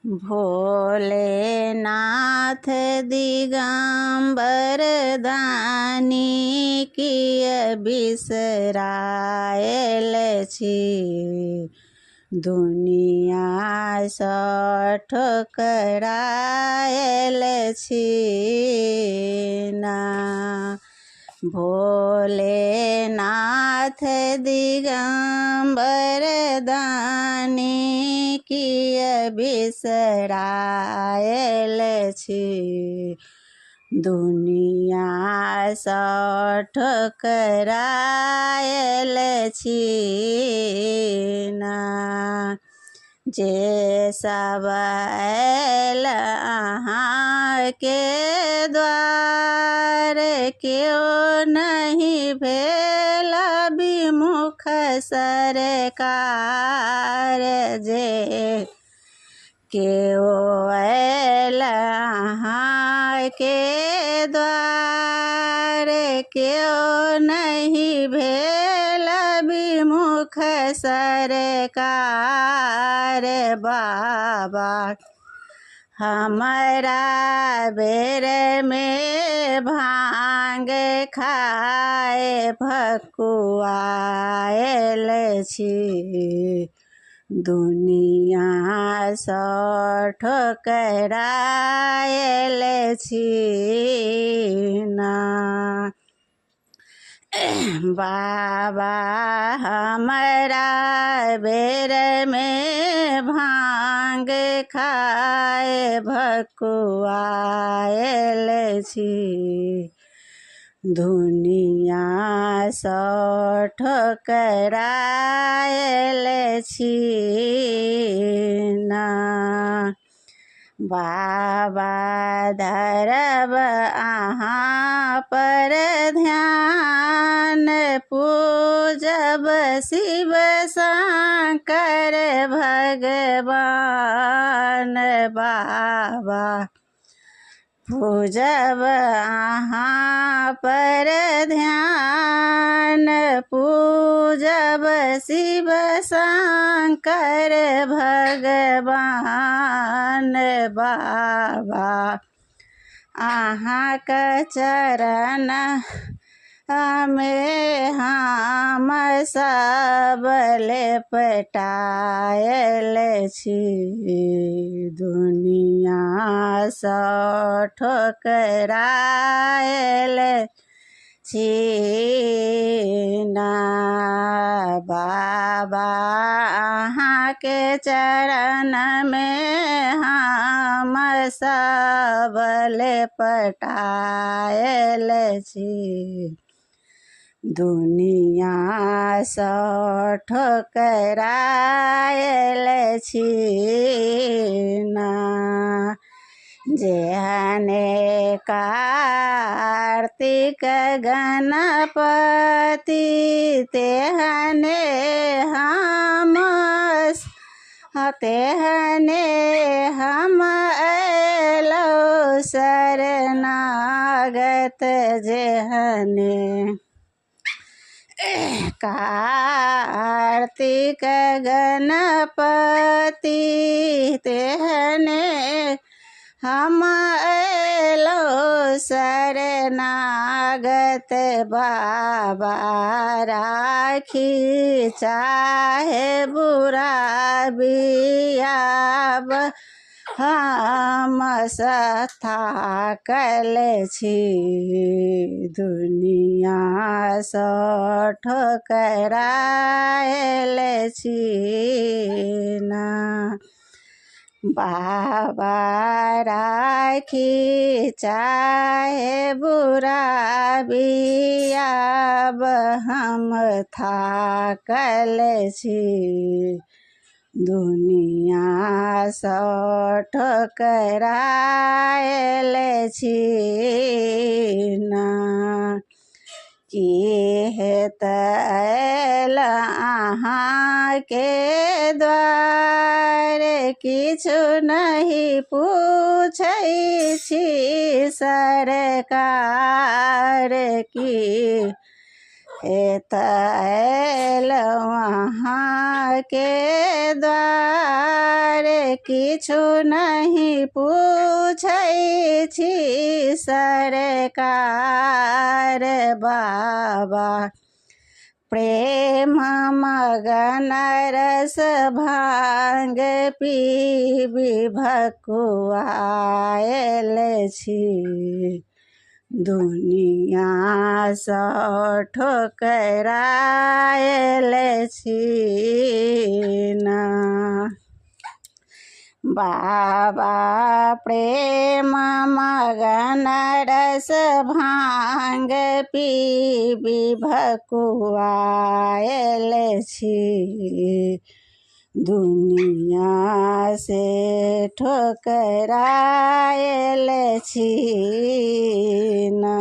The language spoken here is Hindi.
भोलेनाथ दिगंबर दानी किय बिसरायल छी। दुनिया सठ करायल छी ना। भोलेनाथ दिगंबर दानी किय बिसरायल छी। दुनिया सठ करायल छी ना। जे सब आयल अहाँके द्वार केओ नहीं भेल विमुख सरकार। जे केओ आयल अहाँके द्वार केओ नहीं भेल विमुख सरकार। बाबा हमारा बेर में भांग खाए भकुआयल छी। दुनिया सठ करायल छी ना। बाबा हमारा बेर में भांग खाए भकुआयल छी। दुनिया सठ करायल छी ना। बाबा धरब अहाँ पर ध्यान पूजब शिव शंकर भगवान। बाबा पूजब अहाँ पर ध्यान पूजब शिव शंकर भगवान। बाबा अहाँ का चरण में हम सब लेपटायल छी। दुनिया सठ करायल छी ना। बाबा अहाँ के चरण में हम सब लेपटायल छी। दुनिया सठ करायल छी ना। जेहने कार्तिक गणपति तेहने हम अयलौ शरणागत। जेहने कार्तिक गणपति तेहने हम अयलौ शरणागत। बाबा राखी चाहे बुरा बियाब हम थाकल छी। दुनिया सठ करायल छी ना। बाबा राखी चाहे बुरा बियाब हम थाकल छी। दुनिया सठ करायल छी ना। की हेत आयल अहाँके द्वार किछु नहीं पूछै छी सरकार। की एतैल वहाँ के द्वारे किछु नहीं पूछै छी सरकार बाबा प्रेम मगन रस भांग पीबी भकुआयल छी दुनिया सँ ठोकरायल छी ना बाबा प्रेम मगन रस भांग पीबी भकुआयल छी दुनिया से ठोकरायल छी ना।